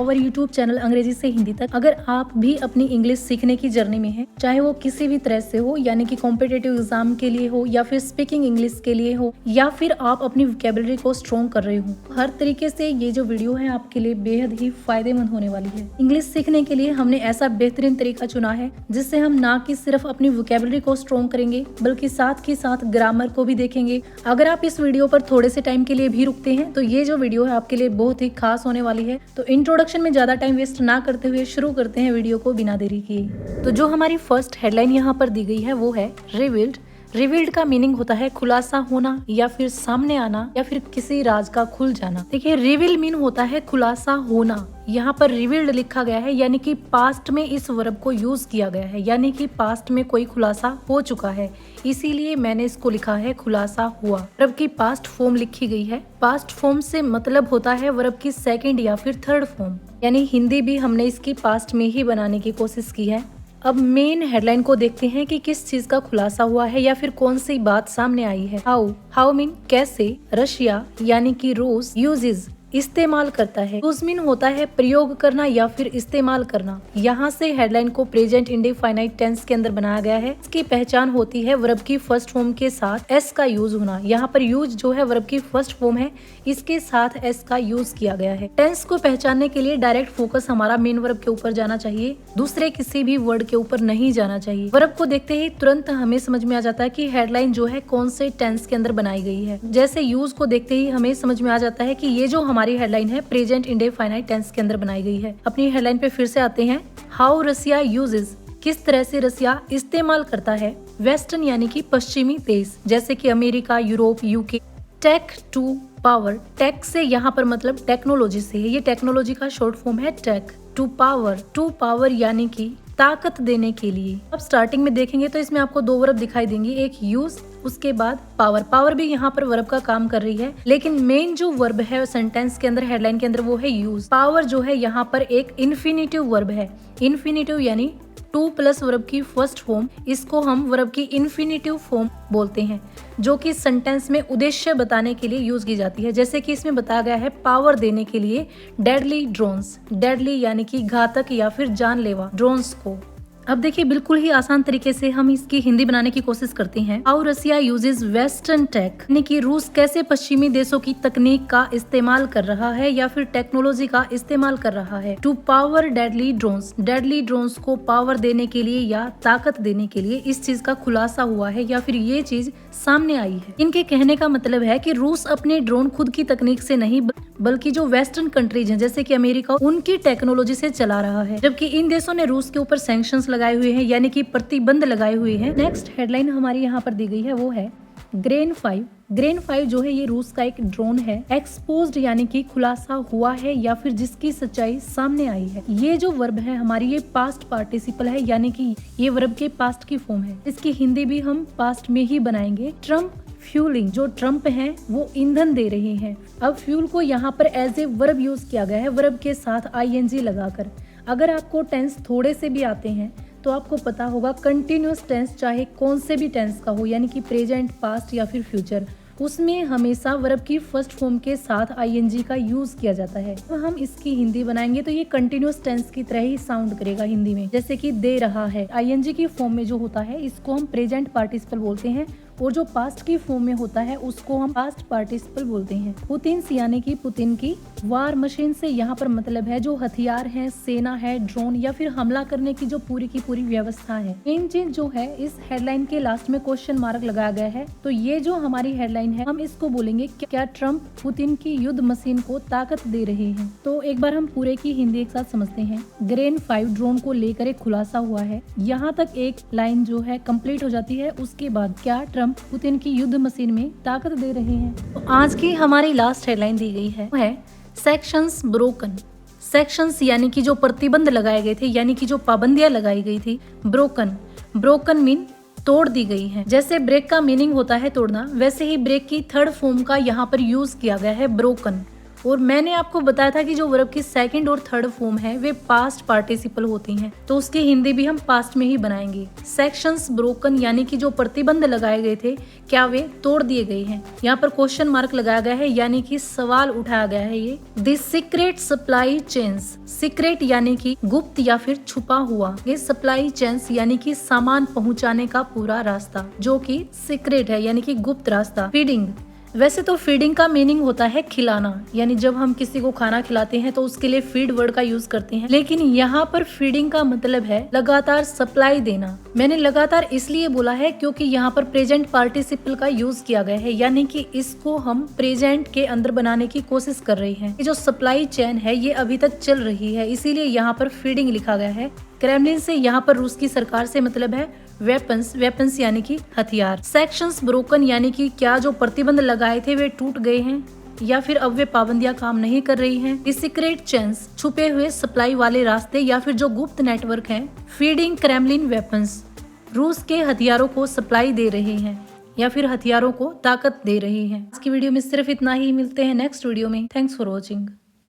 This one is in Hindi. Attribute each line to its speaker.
Speaker 1: आवर यूट्यूब चैनल अंग्रेजी से हिंदी तक। अगर आप भी अपनी इंग्लिश सीखने की जर्नी में हैं, चाहे वो किसी भी तरह से हो, यानी कि कॉम्पिटिटिव एग्जाम के लिए हो या फिर स्पीकिंग इंग्लिश के लिए हो या फिर आप अपनी वोकैबुलरी को स्ट्रॉन्ग कर रहे हो, हर तरीके से ये जो वीडियो है आपके लिए बेहद ही फायदेमंद होने वाली है। इंग्लिश सीखने के लिए हमने ऐसा बेहतरीन तरीका चुना है जिससे हम ना कि सिर्फ अपनी वोकैबुलरी को स्ट्रॉन्ग करेंगे बल्कि साथ ही साथ ग्रामर को भी देखेंगे। अगर आप इस वीडियो पर थोड़े से टाइम के लिए भी रुकते हैं तो ये जो वीडियो है आपके लिए बहुत ही खास होने वाली है। तो इंट्रोडक्शन में ज्यादा टाइम वेस्ट ना करते हुए शुरू करते हैं वीडियो को बिना देरी किए। तो जो हमारी फर्स्ट हेडलाइन यहाँ पर दी गई है वो है रिवील्ड। रिवील्ड का मीनिंग होता है खुलासा होना या फिर सामने आना या फिर किसी राज का खुल जाना। देखिए, रिवील मीन होता है खुलासा होना। यहाँ पर रिवील्ड लिखा गया है यानी कि पास्ट में इस वर्ब को यूज किया गया है, यानी कि पास्ट में कोई खुलासा हो चुका है, इसीलिए मैंने इसको लिखा है खुलासा हुआ। वर्ब की पास्ट फॉर्म लिखी गई है। पास्ट फॉर्म से मतलब होता है वर्ब की सेकंड या फिर थर्ड फॉर्म, यानी हिंदी भी हमने इसकी पास्ट में ही बनाने की कोशिश की है। अब मेन हेडलाइन को देखते हैं कि किस चीज का खुलासा हुआ है या फिर कौन सी बात सामने आई है। हाउ मीन कैसे। रशिया यानी कि रूस यूजेस इस्तेमाल करता है। यूज मीन होता है प्रयोग करना या फिर इस्तेमाल करना। यहाँ से हेडलाइन को प्रेजेंट इंडेफिनाइट टेंस के अंदर बनाया गया है। इसकी पहचान होती है वर्ब की फर्स्ट फॉर्म के साथ एस का यूज होना। यहाँ पर यूज जो है वर्ब की फर्स्ट फॉर्म है, इसके साथ एस का यूज किया गया है। टेंस को पहचानने के लिए डायरेक्ट फोकस हमारा मेन वर्ब के ऊपर जाना चाहिए, दूसरे किसी भी वर्ड के ऊपर नहीं जाना चाहिए। वर्ब को देखते ही तुरंत हमें समझ में आ जाता है कि हेडलाइन जो है कौन से टेंस के अंदर बनाई गई है। जैसे यूज को देखते ही हमें समझ में आ जाता है कि ये जो हमारी हेडलाइन है प्रेजेंट इंडेफिनाइट टेंस के अंदर बनाई गई है। अपनी हेडलाइन पे फिर से आते हैं। हाउ रसिया यूजेस, किस तरह से रसिया इस्तेमाल करता है वेस्टर्न यानी कि पश्चिमी देश जैसे कि America, Europe, UK. Tech to power, tech से यहाँ पर मतलब टेक्नोलॉजी से है, ये टेक्नोलॉजी का शॉर्ट फॉर्म है टेक। टू पावर यानी कि ताकत देने के लिए। अब स्टार्टिंग में देखेंगे तो इसमें आपको दो वर्ब दिखाई देंगी, एक यूज उसके बाद पावर। पावर भी यहाँ पर वर्ब का काम कर रही है, लेकिन मेन जो वर्ब है सेंटेंस के अंदर हेडलाइन के अंदर वो है यूज। पावर जो है यहाँ पर एक इन्फिनिटिव वर्ब है। इन्फिनिटिव यानी टू प्लस वर्ब की फर्स्ट फॉर्म, इसको हम वर्ब की इन्फिनिटिव फॉर्म बोलते हैं, जो कि सेंटेंस में उद्देश्य बताने के लिए यूज की जाती है। जैसे कि इसमें बताया गया है पावर देने के लिए डेडली ड्रोन्स। डेडली यानी कि घातक या फिर जानलेवा ड्रोन्स को। अब देखिए, बिल्कुल ही आसान तरीके से हम इसकी हिंदी बनाने की कोशिश करते हैं। How Russia uses western tech, यानी कि रूस कैसे पश्चिमी देशों की तकनीक का इस्तेमाल कर रहा है या फिर टेक्नोलॉजी का इस्तेमाल कर रहा है। To power deadly drones, deadly drones को पावर देने के लिए या ताकत देने के लिए इस चीज का खुलासा हुआ है या फिर ये चीज सामने आई है। इनके कहने का मतलब है कि रूस अपने ड्रोन खुद की तकनीक से नहीं बल्कि जो वेस्टर्न कंट्रीज हैं जैसे कि अमेरिका, उनकी टेक्नोलॉजी से चला रहा है, जबकि इन देशों ने रूस के ऊपर सैंक्शंस लगाए हुए हैं यानी कि प्रतिबंध लगाए हुए हैं। नेक्स्ट हेडलाइन हमारी यहाँ पर दी गई है वो है ग्रेन 5। ग्रेन 5 जो है ये रूस का एक ड्रोन है। एक्सपोज्ड यानी कि खुलासा हुआ है या फिर जिसकी सच्चाई सामने आई है। ये जो वर्ब है हमारी ये पास्ट पार्टिसिपल है, यानी कि ये वर्ब के पास्ट की फॉर्म है। इसकी हिंदी भी हम पास्ट में ही बनाएंगे। ट्रम्प फ्यूलिंग, जो ट्रम्प हैं वो ईंधन दे रहे हैं। अब फ्यूल को यहाँ पर एज ए वर्ब यूज किया गया है, वर्ब के साथ आईएनजी लगाकर। अगर आपको टेंस थोड़े से भी आते हैं तो आपको पता होगा कंटिन्यूअस टेंस चाहे कौन से भी टेंस का हो, यानी कि प्रेजेंट, पास्ट या फिर फ्यूचर, उसमें हमेशा वर्ब की फर्स्ट फॉर्म के साथ आईएनजी का यूज किया जाता है। तो हम इसकी हिंदी बनाएंगे तो ये कंटिन्यूअस टेंस की तरह ही साउंड करेगा हिंदी में, जैसे कि दे रहा है। आईएनजी की फॉर्म में जो होता है इसको हम प्रेजेंट पार्टिसिपल बोलते हैं और जो पास्ट की फॉर्म में होता है उसको हम पास्ट पार्टिसिपल बोलते हैं। पुतिन यानी कि पुतिन की वार मशीन से यहाँ पर मतलब है जो हथियार है, सेना है, ड्रोन या फिर हमला करने की जो पूरी की पूरी व्यवस्था है। मेन चीज जो है इस हेडलाइन के लास्ट में क्वेश्चन मार्क लगाया गया है, तो ये जो हमारी हेडलाइन है हम इसको बोलेंगे क्या ट्रम्प पुतिन की युद्ध मशीन को ताकत दे रहे हैं। तो एक बार हम पूरे की हिंदी एक साथ समझते हैं। ग्रेन 5 ड्रोन को लेकर एक खुलासा हुआ है। यहाँ तक एक लाइन जो है कंप्लीट हो जाती है। उसके बाद क्या ट्रम्प पुतिन की युद्ध मशीन में ताकत दे रहे हैं। तो आज की हमारी लास्ट हेडलाइन दी गई है वो है सेक्शंस ब्रोकन। सेक्शंस यानी कि जो प्रतिबंध लगाए गए थे, यानी कि जो पाबंदियां लगाई गई थी। ब्रोकन मीन तोड़ दी गई है। जैसे ब्रेक का मीनिंग होता है तोड़ना, वैसे ही ब्रेक की थर्ड फॉर्म का यहाँ पर यूज किया गया है ब्रोकन। और मैंने आपको बताया था कि जो वर्ब की सेकंड और थर्ड फॉर्म है वे पास्ट पार्टिसिपल होती हैं, तो उसकी हिंदी भी हम पास्ट में ही बनाएंगे। सेक्शंस ब्रोकन यानी कि जो प्रतिबंध लगाए गए थे क्या वे तोड़ दिए गए हैं। यहाँ पर क्वेश्चन मार्क लगाया गया है यानी कि सवाल उठाया गया है। ये the secret supply chains, secret यानी कि गुप्त या फिर छुपा हुआ, ये सप्लाई चेन्स यानी कि सामान पहुंचाने का पूरा रास्ता जो कि सीक्रेट है यानी कि गुप्त रास्ता। फीडिंग, वैसे तो फीडिंग का मीनिंग होता है खिलाना, यानी जब हम किसी को खाना खिलाते हैं तो उसके लिए फीड वर्ड का यूज करते हैं, लेकिन यहाँ पर फीडिंग का मतलब है लगातार सप्लाई देना। मैंने लगातार इसलिए बोला है क्योंकि यहाँ पर प्रेजेंट पार्टिसिपल का यूज किया गया है, यानी कि इसको हम प्रेजेंट के अंदर बनाने की कोशिश कर रहे हैं। ये जो सप्लाई चेन है ये अभी तक चल रही है, इसीलिए यहाँ पर फीडिंग लिखा गया है। क्रेमलिन से यहाँ पर रूस की सरकार से मतलब है वेपन्स, वेपन्स यानी कि हथियार। सेक्शंस ब्रोकन यानी कि क्या जो प्रतिबंध लगाए थे वे टूट गए हैं या फिर अब वे पाबंदियां काम नहीं कर रही हैं। सीक्रेट चेन्स, छुपे हुए सप्लाई वाले रास्ते या फिर जो गुप्त नेटवर्क हैं। फीडिंग क्रेमलिन वेपन्स, रूस के हथियारों को सप्लाई दे रहे हैं या फिर हथियारों को ताकत दे रहे हैं। इसकी वीडियो में सिर्फ इतना ही, मिलते हैं नेक्स्ट वीडियो में। Thanks for watching.